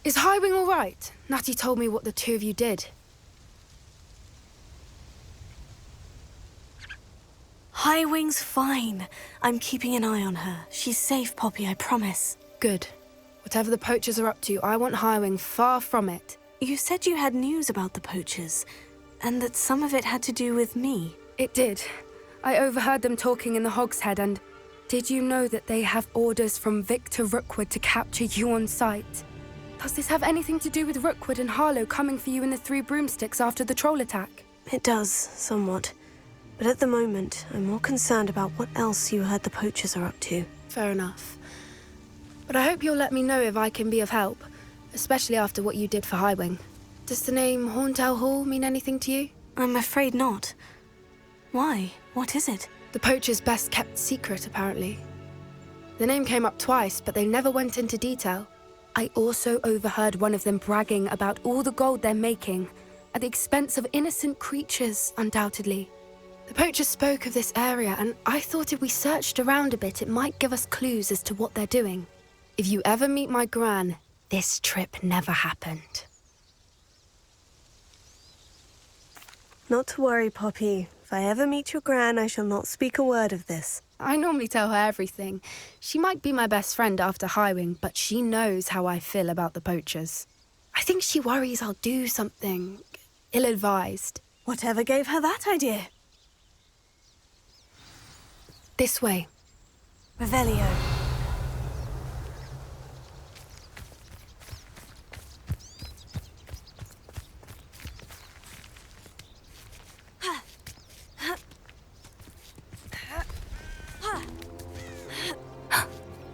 Is Highwing all right? Natty told me what the two of you did. Highwing's fine. I'm keeping an eye on her. She's safe, Poppy, I promise. Good. Whatever the poachers are up to, I want Highwing far from it. You said you had news about the poachers, and that some of it had to do with me. It did. I overheard them talking in the Hogshead, and did you know that they have orders from Victor Rookwood to capture you on sight? Does this have anything to do with Rookwood and Harlow coming for you in the Three Broomsticks after the troll attack? It does, somewhat. But at the moment, I'm more concerned about what else you heard the poachers are up to. Fair enough. But I hope you'll let me know if I can be of help, especially after what you did for Highwing. Does the name Horndale Hall mean anything to you? I'm afraid not. Why? What is it? The poachers' best kept secret, apparently. The name came up twice, but they never went into detail. I also overheard one of them bragging about all the gold they're making, at the expense of innocent creatures, undoubtedly. The poachers spoke of this area, and I thought if we searched around a bit, it might give us clues as to what they're doing. If you ever meet my gran, this trip never happened. Not to worry, Poppy. If I ever meet your gran, I shall not speak a word of this. I normally tell her everything. She might be my best friend after Highwing, but she knows how I feel about the poachers. I think she worries I'll do something ill-advised. Whatever gave her that idea? This way. Revelio.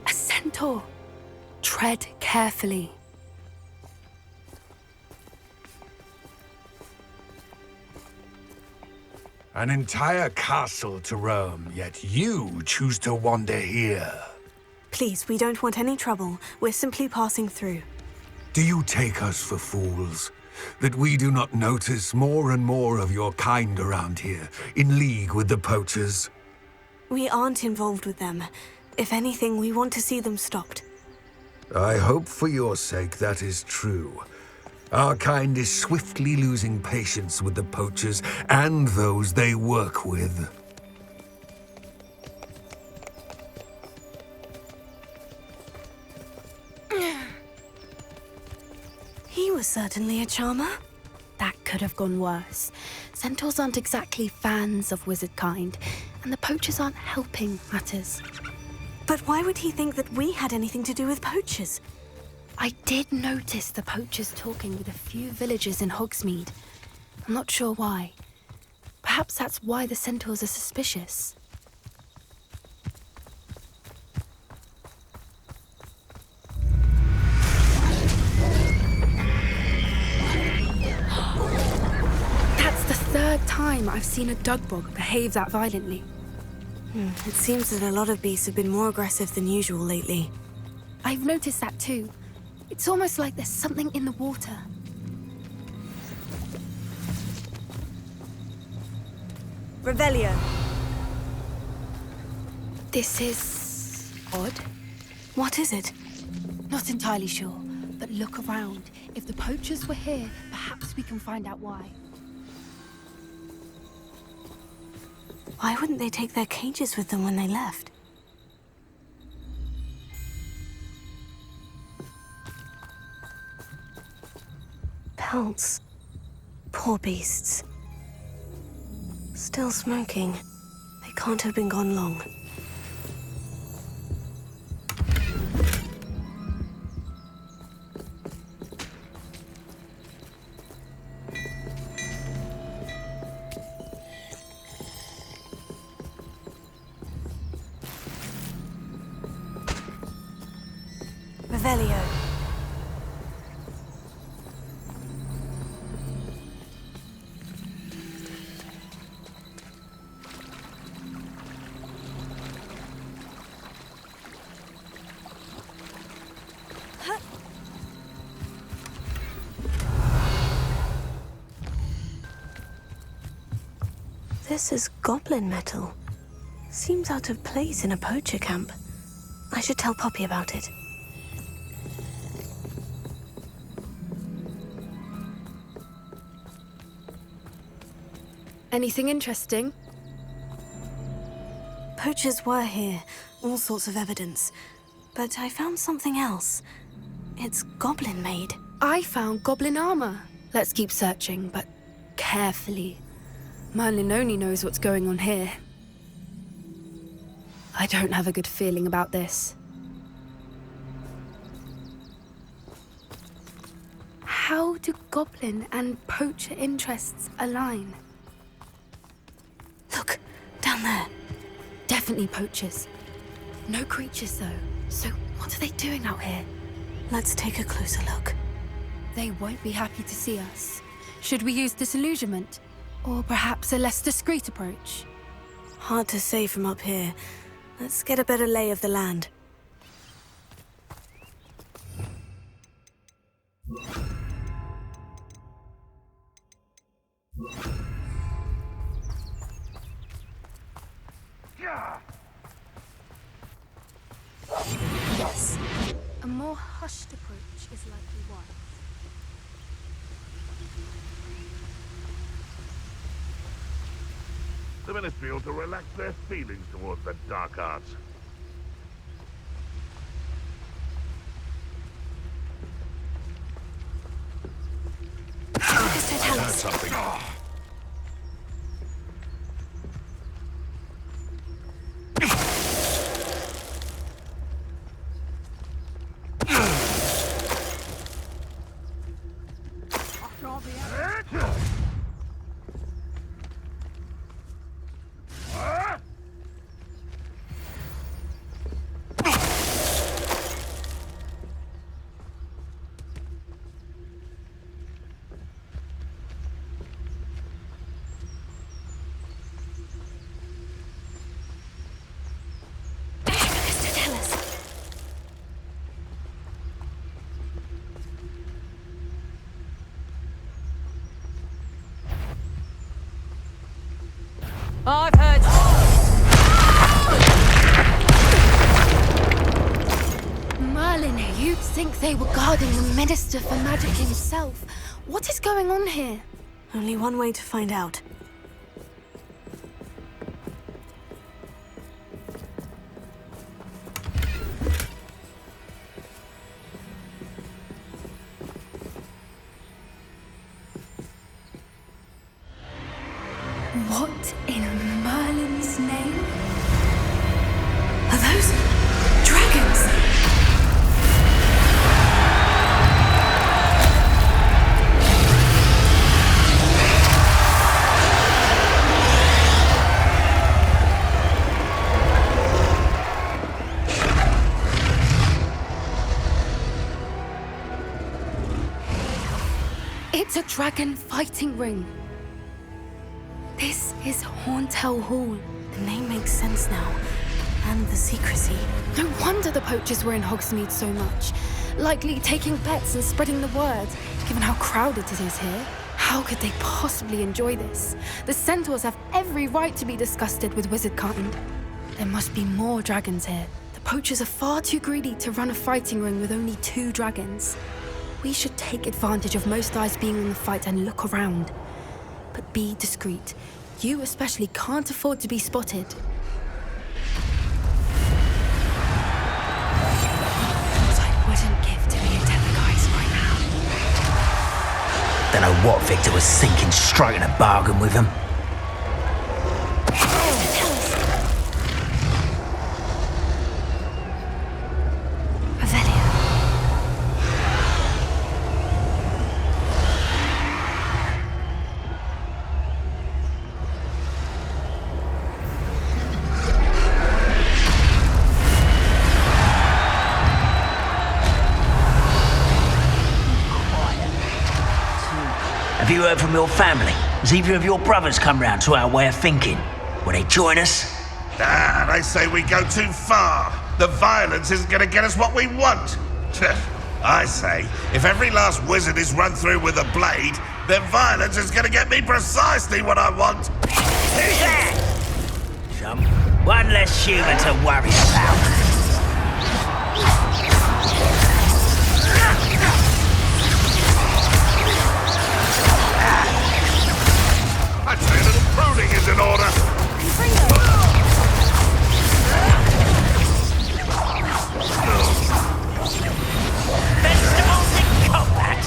A centaur. Tread carefully. An entire castle to roam, yet you choose to wander here. Please, we don't want any trouble. We're simply passing through. Do you take us for fools? That we do not notice more and more of your kind around here, in league with the poachers? We aren't involved with them. If anything, we want to see them stopped. I hope for your sake that is true. Our kind is swiftly losing patience with the poachers and those they work with. He was certainly a charmer. That could have gone worse. Centaurs aren't exactly fans of wizard kind, and the poachers aren't helping matters. But why would he think that we had anything to do with poachers? I did notice the poachers talking with a few villagers in Hogsmeade. I'm not sure why. Perhaps that's why the centaurs are suspicious. That's the third time I've seen a dugbog behave that violently. It seems that a lot of beasts have been more aggressive than usual lately. I've noticed that too. It's almost like there's something in the water. Revelio. This is odd. What is it? Not entirely sure, but look around. If the poachers were here, perhaps we can find out why. Why wouldn't they take their cages with them when they left? Pelts. Poor beasts. Still smoking. They can't have been gone long. Revelio. This is goblin metal. Seems out of place in a poacher camp. I should tell Poppy about it. Anything interesting? Poachers were here, all sorts of evidence. But I found something else. It's goblin-made. I found goblin armor. Let's keep searching, but carefully. Merlin only knows what's going on here. I don't have a good feeling about this. How do goblin and poacher interests align? Look, down there. Definitely poachers. No creatures, though. So what are they doing out here? Let's take a closer look. They won't be happy to see us. Should we use disillusionment? Or perhaps a less discreet approach? Hard to say from up here. Let's get a better lay of the land. Yes. A more hushed approach is likely wise. The Ministry ought to relax their feelings towards the dark arts. Focus to tell us. Something. I've heard. Merlin, you'd think they were guarding the Minister for Magic himself. What is going on here? Only one way to find out. What in Merlin's name? Are those dragons? It's a dragon fighting ring. This is Hauntel Hall. The name makes sense now. And the secrecy. No wonder the poachers were in Hogsmeade so much. Likely taking bets and spreading the word, given how crowded it is here. How could they possibly enjoy this? The centaurs have every right to be disgusted with wizardkind. There must be more dragons here. The poachers are far too greedy to run a fighting ring with only 2 dragons. We should take advantage of most eyes being on the fight and look around. But be discreet. You especially can't afford to be spotted. What I wouldn't give to be a Teleguise right now. Don't know what Victor was thinking, striking a bargain with him. Have you heard from your family? Has either of your brothers come round to our way of thinking? Will they join us? Ah, they say we go too far. The violence isn't going to get us what we want. I say, if every last wizard is run through with a blade, then violence is going to get me precisely what I want. Who's that? Some one less human to worry about. I'd say a little Pruning is in order. Vegetables in combat!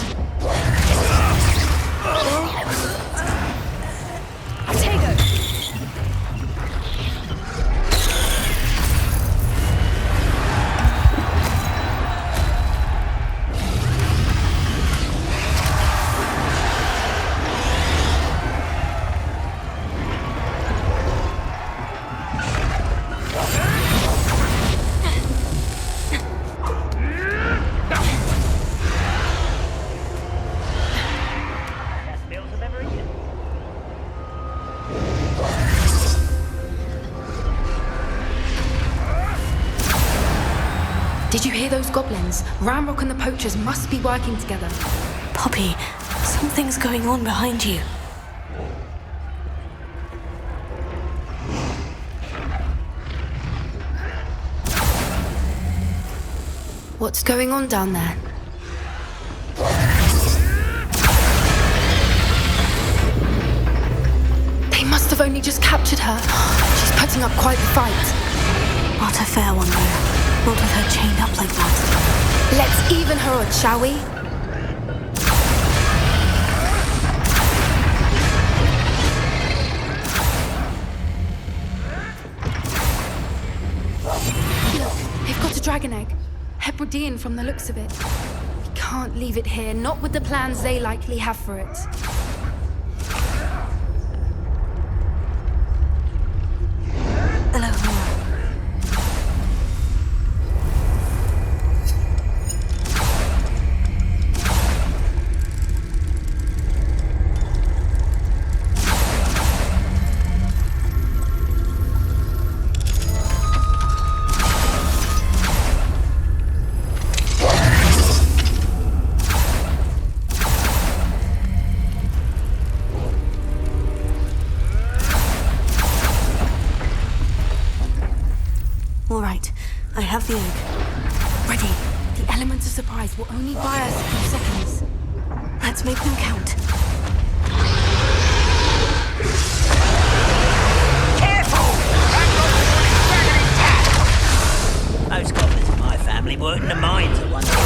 Did you hear those goblins? Ramrock and the poachers must be working together. Poppy, something's going on behind you. What's going on down there? They must have only just captured her. She's putting up quite the fight. Not a fair one, though. Not with her chained up like that. Let's even her odds, shall we? Look, they've got a dragon egg. Hebridean from the looks of it. We can't leave it here, not with the plans they likely have for it. Hello, Nora. All right, I have the egg. Ready. The elements of surprise will only buy us a few seconds. Let's make them count. Careful! Those goblins in my family worked in the mines at one time.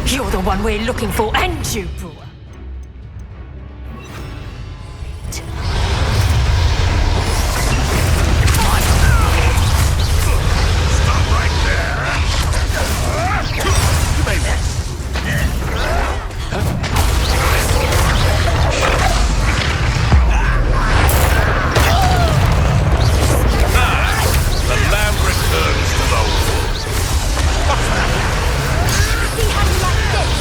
You're the one we're looking for, and you, brewer. Stop right there. The lamb returns to the wolves. What's that? See how you like this?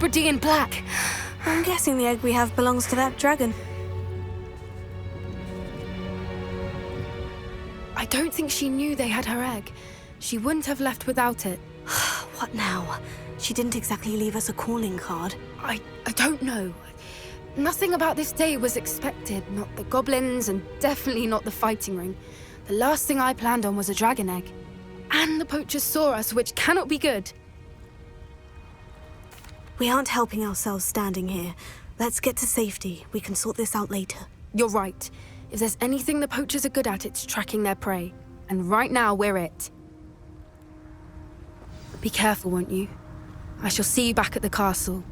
Hebridean black. I'm guessing the egg we have belongs to that dragon. I don't think she knew they had her egg. She wouldn't have left without it. What now? She didn't exactly leave us a calling card. I don't know. Nothing about this day was expected. Not the goblins, and definitely not the fighting ring. The last thing I planned on was a dragon egg. And the poachers saw us, which cannot be good. We aren't helping ourselves standing here. Let's get to safety. We can sort this out later. You're right. If there's anything the poachers are good at, it's tracking their prey. And right now, we're it. Be careful, won't you? I shall see you back at the castle.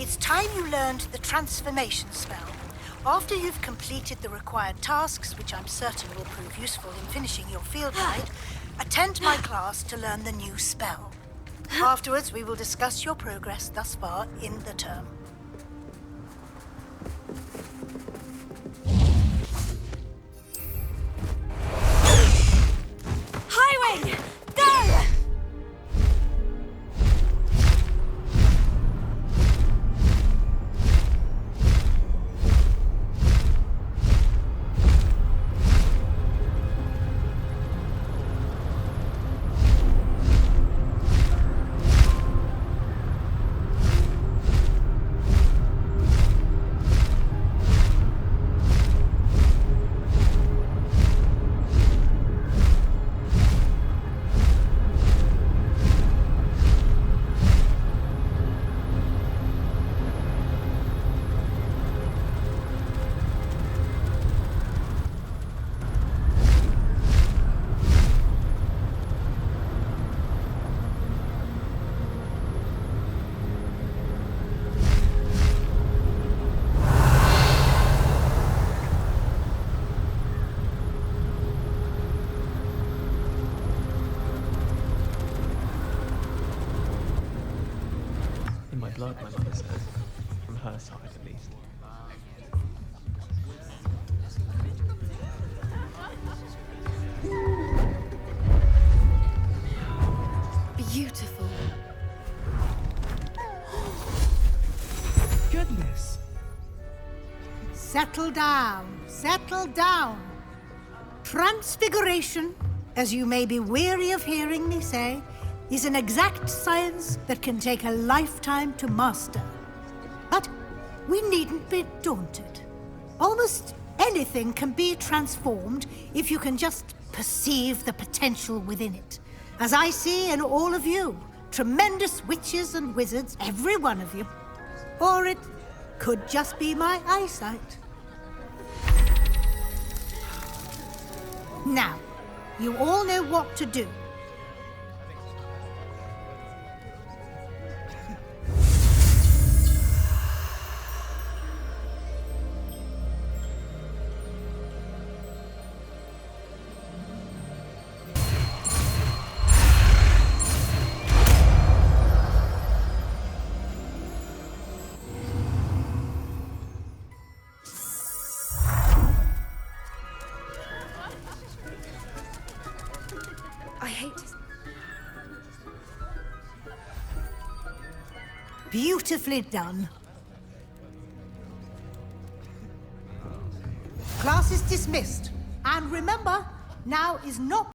It's time you learned the transformation spell. After you've completed the required tasks, which I'm certain will prove useful in finishing your field guide, attend my class to learn the new spell. Afterwards, we will discuss your progress thus far in the term. Highwing! Go! blood, my mother says. From her side, at least. Beautiful. Goodness! Settle down, settle down. Transfiguration, as you may be weary of hearing me say, is an exact science that can take a lifetime to master. But we needn't be daunted. Almost anything can be transformed if you can just perceive the potential within it. As I see in all of you, tremendous witches and wizards, every one of you. Or it could just be my eyesight. Now, you all know what to do. I hate to... Beautifully done. Class is dismissed. And remember, now is not